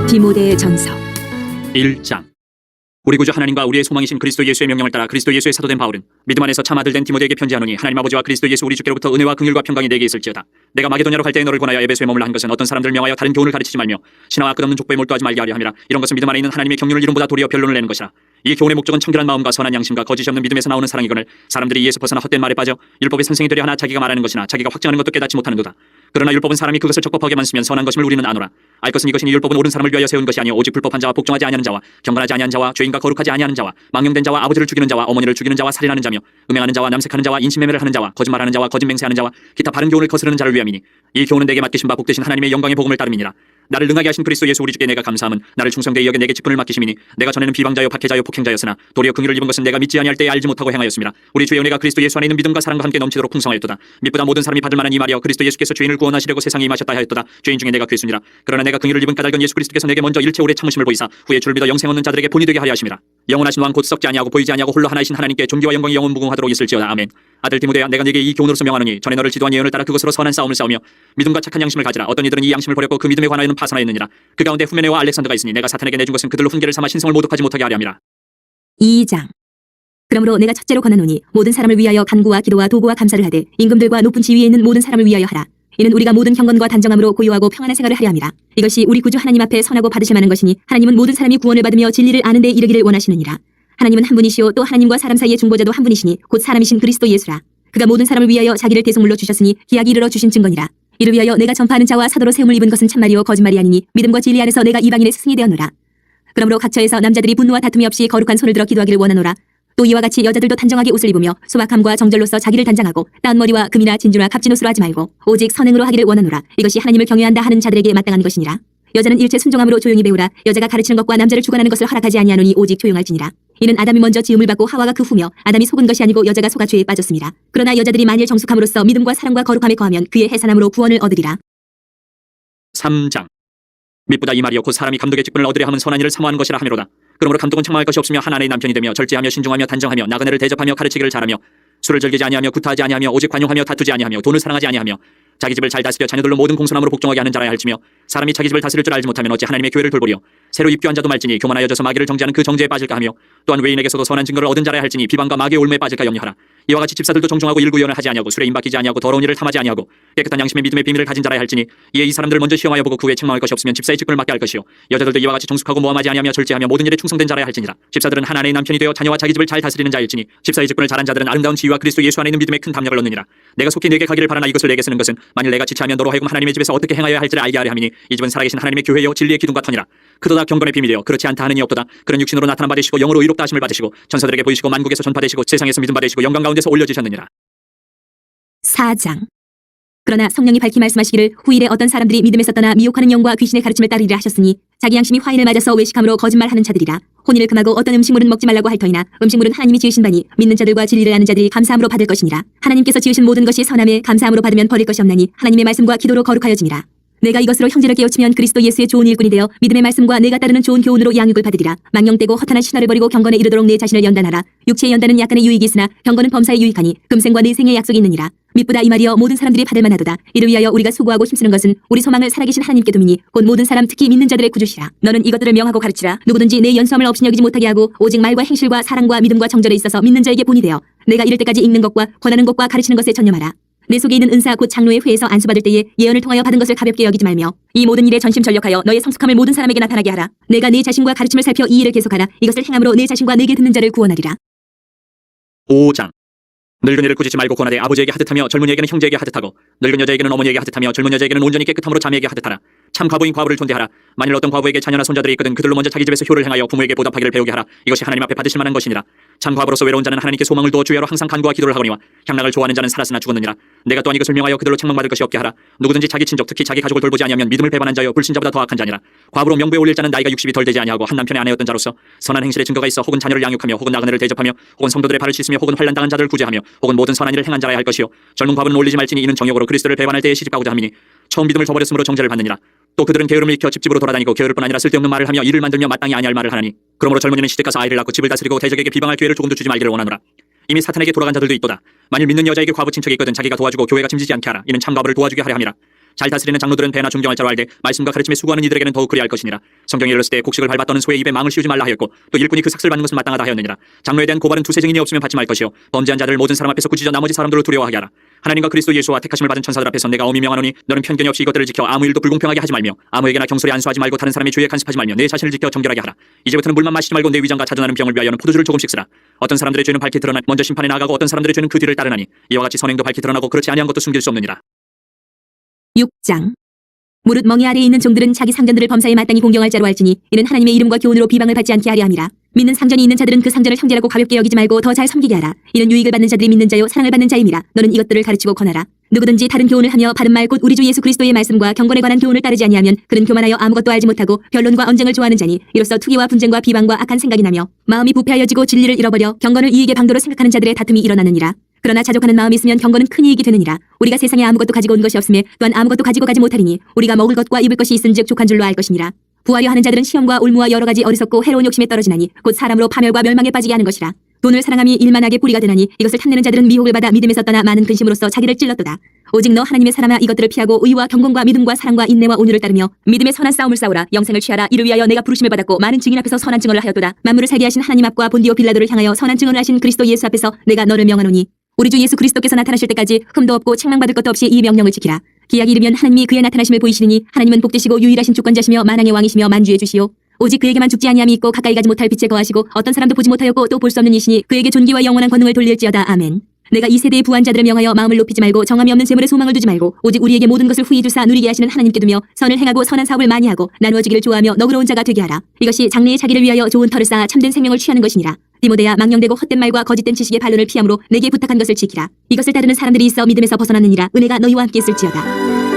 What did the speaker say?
디모데의 전서 1장. 우리 구주 하나님과 우리의 소망이신 그리스도 예수의 명령을 따라 그리스도 예수의 사도된 바울은 믿음 안에서 참 아들 된 디모데에게 편지하노니 하나님 아버지와 그리스도 예수 우리 주께로부터 은혜와 긍휼과 평강이 내게 있을지어다. 내가 마게도냐로 갈 때에 너를 권하여 에베소에 머물라 한 것은 어떤 사람들을 명하여 다른 교훈을 가르치지 말며 신화와 끝없는 족보에 몰두하지 말게 하려 함이라. 이런 것은 믿음 안에 있는 하나님의 경륜을 이름보다 도리어 변론을 내는 것이라. 이 교훈의 목적은 청결한 마음과 선한 양심과 거짓이 없는 믿음에서 나오는 사랑이거늘 사람들이 이에서 벗어나 헛된 말에 빠져 율법의 선생이 되려 하나 자기가 말하는 것이나 자기가 확증하는 것도 깨닫지 못하는도다. 그러나 율법은 사람이 그것을 적법하게만 쓰면 선한 것임을 우리는 아노라. 알 것은 이것이니 율법은 옳은 사람을 위하여 세운 것이 아니요 오직 불법한 자와 복종하지 아니하는 자와 경건하지 아니하는 자와 죄인과 거룩하지 아니하는 자와 망령된 자와 아버지를 죽이는 자와 어머니를 죽이는 자와 살인하는 자며 음행하는 자와 남색하는 자와 인신매매를 하는 자와 거짓말하는 자와 거짓 맹세하는 자와 기타 바른 교훈을 거스르는 자를 위함이니 이 교훈은 내게 맡기신 바 복되신 하나님의 영광의 복음을 따름이니라. 나를 능하게 하신 그리스도 예수 우리 주께 내가 감사함은 나를 충성되이 여겨 내게 직분을 맡기심이니 내가 전에는 비방자요 박해자요 폭행자였으나 도리어 긍휼을 입은 것은 내가 믿지 아니할 때에 알지 못하고 행하였습니다. 우리 주의 은혜가 그리스도 예수 안에 있는 믿음과 사랑과 함께 넘치도록 풍성하였도다. 믿보다 모든 사람이 받을 만한 이 말이여 그리스도 예수께서 죄인을 구원하시려고 세상에 임하셨다 하였도다. 죄인 중에 내가 괴순이라. 그러나 내가 긍휼을 입은 까닭은 예수 그리스도께서 내게 먼저 일체 오래 참으심을 보이사 후에 주를 믿어 영생 얻는 자들에게 본이 되게 하려 하심이라. 영원하신 왕 곧 썩지 아니하고 보이지 아니하고 홀로 하나이신 하나님께 존귀와 영광이 영원 무궁하도록 있을지어다. 아멘. 아들 디모데야 내가 네게 이 교훈으로서 명하노니 전에 너를 지도한 예언을 따라 그것으로 선한 싸움을 싸우며 믿음과 착한 양심을 가지라. 어떤 이들은 이 양심을 버렸고 그 믿음에 관하여는 파선하였느니라. 그 가운데 후메네와 알렉산더가 있으니 내가 사탄에게 내준 것은 그들로 훈계를 삼아 신성을 모독하지 못하게 하려 함이라. 2장. 그러므로 내가 첫째로 권하노니 모든 사람을 위하여 간구와 기도와 도구와 감사를 하되 임금들과 높은 지위에 있는 모든 사람을 위하여 하라. 이는 우리가 모든 경건과 단정함으로 고요하고 평안한 생활을 하려 함이라. 이것이 우리 구주 하나님 앞에 선하고 받으실 만한 것이니 하나님은 모든 사람이 구원을 받으며 진리를 아는 데 이르기를 원하시느니라. 하나님은 한 분이시요 또 하나님과 사람 사이의 중보자도 한 분이시니 곧 사람이신 그리스도 예수라. 그가 모든 사람을 위하여 자기를 대속물로 주셨으니 기약이 이르러 주신 증거니라. 이를 위하여 내가 전파하는 자와 사도로 세움을 입은 것은 참말이요 거짓말이 아니니 믿음과 진리 안에서 내가 이방인의 스승이 되었노라. 그러므로 각처에서 남자들이 분노와 다툼이 없이 거룩한 손을 들어 기도하기를 원하노라. 또 이와 같이 여자들도 단정하게 옷을 입으며 소박함과 정절로서 자기를 단장하고 따은 머리와 금이나 진주나 값진 옷으로 하지 말고 오직 선행으로 하기를 원하노라. 이것이 하나님을 경외한다 하는 자들에게 마땅한 것이니라. 여자는 일체 순종함으로 조용히 배우라. 여자가 가르치는 것과 남자를 주관하는 것을 허락하지 아니하노니 오직 조용할지니라. 이는 아담이 먼저 지음을 받고 하와가 그 후며 아담이 속은 것이 아니고 여자가 속아 죄에 빠졌습니다. 그러나 여자들이 만일 정숙함으로써 믿음과 사랑과 거룩함에 거하면 그의 해산함으로 구원을 얻으리라. 3장. 믿보다 이 말이여 곧 사람이 감독의 직분을 얻으려 함은 선한 일을 사모하는 것이라 하미로다. 그러므로 감독은 책망할 것이 없으며 한 아내의 남편이 되며 절제하며 신중하며 단정하며 나그네를 대접하며 가르치기를 잘하며 술을 즐기지 아니하며 구타하지 아니하며 오직 관용하며 다투지 아니하며 돈을 사랑하지 아니하며 자기 집을 잘 다스려 자녀들로 모든 공손함으로 복종하게 하는 자라야 할지며 사람이 자기 집을 다스릴 줄 알지 못하면 어찌 하나님의 교회를 돌보리요. 새로 입교한 자도 말지니 교만하여져서 마귀를 정죄하는 그 정죄에 빠질까 하며 또한 외인에게서도 선한 증거를 얻은 자라야 할지니 비방과 마귀의 올무에 빠질까 염려하라. 이와 같이 집사들도 정중하고 일구연을 하지 아니하고 술에 임박이지 아니하고 더러운 일을 탐하지 아니하고 깨끗한 양심의 믿음의 비밀을 가진 자라야 할지니 이에 이 사람들을 먼저 시험하여 보고 그 후에 책망할 것이 없으면 집사의 직분을 맡게 할 것이요 여자들도 이와 같이 정숙하고 모함하지 아니하며 절제하며 모든 일에 충성된 자라야 할지니라. 집사들은 한 아내의 남편이 되어 자녀와 자기 집을 잘 다스리는 자일지니 집사의 직분을 잘한 자들은 아름다운 지위와 그리스도 예수 안에 있는 믿음의 큰 담력을 얻느니라. 내가 속히 내게 가기를 바라나 이것을 내게 쓰는 것은 만일 내가 지체하면 너로 하여금 하나님의 집에서 어떻게 행하여야 할지를 알게 하려 함이니 이 집은 살아계신 하나님의 교회요 진리의 기둥과 터니라. 그도다 경건의 비밀이여 그렇지 않다 하는 이 없도다. 그런 육신으로 나타남 받으시고 영으로 의롭다 하심을 받으시고 천사들에게 보이시고 만국에서 전파되시고 세상에서 믿음 받으시고 영광 가운데서 올려지셨느니라. 4장. 그러나 성령이 밝히 말씀하시기를 후일에 어떤 사람들이 믿음에서 떠나 미혹하는 영과 귀신의 가르침을 따르리라 하셨으니 자기 양심이 화인을 맞아서 외식함으로 거짓말하는 자들이라. 혼인을 금하고 어떤 음식물은 먹지 말라고 할 터이나 음식물은 하나님이 지으신 바니 믿는 자들과 진리를 아는 자들이 감사함으로 받을 것이니라. 하나님께서 지으신 모든 것이 선함에 감사함으로 받으면 버릴 것이 없나니 하나님의 말씀과 기도로 거룩하여짐이라. 내가 이것으로 형제를 깨우치면 그리스도 예수의 좋은 일꾼이 되어 믿음의 말씀과 내가 따르는 좋은 교훈으로 양육을 받으리라. 망령되고 허탄한 신화를 버리고 경건에 이르도록 내 자신을 연단하라. 육체의 연단은 약간의 유익이 있으나 경건은 범사에 유익하니 금생과 내생의 약속이 있느니라. 믿보다 이 말이여 모든 사람들이 받을 만하도다. 이를 위하여 우리가 수고하고 힘쓰는 것은 우리 소망을 살아계신 하나님께 두미니 곧 모든 사람 특히 믿는 자들의 구주시라. 너는 이것들을 명하고 가르치라. 누구든지 내 연수함을 없이 여기지 못하게 하고 오직 말과 행실과 사랑과 믿음과 정절에 있어서 믿는 자에게 본이 되어 내가 이를 때까지 읽는 것과 권하는 것과 가르치는 것에 전념하라. 내 속에 있는 은사 곧 장로의 회에서 안수받을 때에 예언을 통하여 받은 것을 가볍게 여기지 말며 이 모든 일에 전심전력하여 너의 성숙함을 모든 사람에게 나타나게 하라. 내가 내 자신과 가르침을 살펴 이 일을 계속하라. 이것을 행함으로 내 자신과 내게 듣는 자를 구원하리라. 5장. 늙은 이를 꾸짖지 말고 권하되 아버지에게 하듯하며 젊은이에게는 형제에게 하듯하고 늙은 여자에게는 어머니에게 하듯하며 젊은 여자에게는 온전히 깨끗함으로 자매에게 하듯하라. 참 과부인 과부를 존대하라. 만일 어떤 과부에게 자녀나 손자들이 있거든 그들로 먼저 자기 집에서 효를 행하여 부모에게 보답하기를 배우게 하라. 이것이 하나님 앞에 받으실 만한 것이니라. 참 과부로서 외로운 자는 하나님께 소망을 두어 주야로 항상 간구와 기도를 하거니와 향락을 좋아하는 자는 살았으나 죽었느니라. 내가 또한 이것을 명하여 그들로 책망받을 것이 없게 하라. 누구든지 자기 친족 특히 자기 가족을 돌보지 아니하면 믿음을 배반한 자여 불신자보다 더 악한 자니라. 과부로 명부에 올릴 자는 나이가 60이 덜 되지 아니하고 한 남편의 아내였던 자로서 선한 행실의 증거가 있어 혹은 자녀를 양육하며 혹은 나그네를 대접하며 혹은 성도들의 발을 씻으며 혹은 환난 당한 자들을 구제하며 혹은 모든 선한 일을 행한 자라야 할 것이요 젊은 과부는 올리지 말지니 이는 정욕으로 그리스도를 배반할 때에 시집가고자 함이니 처음 믿음을 저버렸으므로 정죄를 받느니라. 또 그들은 게으름을 익혀 집집으로 돌아다니고 게으를 뿐 아니라 쓸데없는 말을 하며 일을 만들며 마땅히 아니할 말을 하나니 그러므로 젊은이는 시집가서 아이를 낳고 집을 다스리고 대적에게 비방할 기회를 조금도 주지 말기를 원하노라. 이미 사탄에게 돌아간 자들도 있도다. 만일 믿는 여자에게 과부 친척이 있거든 자기가 도와주고 교회가 짐지지 않게 하라. 이는 참 과부를 도와주게 하려 함이라. 잘 다스리는 장로들은 배나 존경할 자로 알되 말씀과 가르침에 수고하는 이들에게는 더욱 그리할 것이니라. 성경에 이르렀을 때 곡식을 밟아 떠는 소의 입에 망을 씌우지 말라 하였고 또 일꾼이 그 삭슬 받는 것은 마땅하다 하였느니라. 장로에 대한 고발은 두세 증인이 없으면 받지 말 것이요 범죄한 자들을 모든 사람 앞에서 꾸짖어 나머지 사람들을 두려워하게 하라. 하나님과 그리스도 예수와 택하심을 받은 천사들 앞에서 내가 엄히 명하노니 너는 편견이 없이 이것들을 지켜 아무 일도 불공평하게 하지 말며 아무에게나 경솔히 안수하지 말고 다른 사람의 죄에 간섭하지 말며 내 자신을 지켜 정결하게 하라. 이제부터는 물만 마시지 말고 내 위장과 자전하는 병을 위하여는 포도주를 조금씩 쓰라. 어떤 사람들의 죄는 밝히 드러나 먼저 심판에 나가고 어떤 사람들의 죄는 그 뒤를 따르나니 이와 같이 선행도 밝히 드러나고 그렇지 아니한 것도 숨길 수 없느니라. 6장. 무릇 멍에 아래에 있는 종들은 자기 상전들을 범사에 마땅히 공경할 자로 알지니 이는 하나님의 이름과 교훈으로 비방을 받지 않게 하려 함이라. 믿는 상전이 있는 자들은 그 상전을 형제라고 가볍게 여기지 말고 더 잘 섬기게 하라. 이는 유익을 받는 자들이 믿는 자요 사랑을 받는 자임이라. 너는 이것들을 가르치고 권하라. 누구든지 다른 교훈을 하며 바른 말 곧 우리 주 예수 그리스도의 말씀과 경건에 관한 교훈을 따르지 아니하면 그는 교만하여 아무것도 알지 못하고 변론과 언쟁을 좋아하는 자니 이로써 투기와 분쟁과 비방과 악한 생각이 나며 마음이 부패하여지고 진리를 잃어버려 경건을 이익의 방도로 생각하는 자들의 다툼이 일어나느니라. 그러나 자족하는 마음이 있으면 경건은 큰 이익이 되느니라. 우리가 세상에 아무것도 가지고 온 것이 없음에 또한 아무것도 가지고 가지 못하리니 우리가 먹을 것과 입을 것이 있은즉 족한 줄로 알 것이니라. 부하려 하는 자들은 시험과 올무와 여러 가지 어리석고 해로운 욕심에 떨어지나니 곧 사람으로 파멸과 멸망에 빠지게 하는 것이라. 돈을 사랑함이 일만하게 뿌리가 되나니 이것을 탐내는 자들은 미혹을 받아 믿음에서 떠나 많은 근심으로써 자기를 찔렀도다. 오직 너 하나님의 사람아 이것들을 피하고 의와 경건과 믿음과 사랑과 인내와 온유를 따르며 믿음의 선한 싸움을 싸우라. 영생을 취하라. 이를 위하여 내가 부르심을 받았고 많은 증인 앞에서 선한 증언을 하였도다. 만물을 살게 하신 하나님 앞과 본디오 빌라도를 향하여 선한 증언을 하신 그리스도 예수 앞에서 내가 너를 명하노니 우리 주 예수 그리스도께서 나타나실 때까지 흠도 없고 책망받을 것도 없이 이 명령을 지키라. 기약이 이르면 하나님이 그의 나타나심을 보이시리니 하나님은 복되시고 유일하신 주권자시며 만왕의 왕이시며 만주의 주시오. 오직 그에게만 죽지 아니함이 있고 가까이 가지 못할 빛에 거하시고 어떤 사람도 보지 못하였고 또 볼 수 없는 이시니 그에게 존귀와 영원한 권능을 돌릴지어다. 아멘. 내가 이 세대의 부한 자들을 명하여 마음을 높이지 말고 정함이 없는 재물에 소망을 두지 말고 오직 우리에게 모든 것을 후히 주사 누리게 하시는 하나님께 두며 선을 행하고 선한 사업을 많이 하고 나누어지기를 좋아하며 너그러운 자가 되게 하라. 이것이 장래의 자기를 위하여 좋은 터를 쌓아 참된 생명을 취하는 것이니라. 디모데야 망령되고 헛된 말과 거짓된 지식의 반론을 피함으로 내게 부탁한 것을 지키라. 이것을 따르는 사람들이 있어 믿음에서 벗어났느니라. 은혜가 너희와 함께 있을지어다.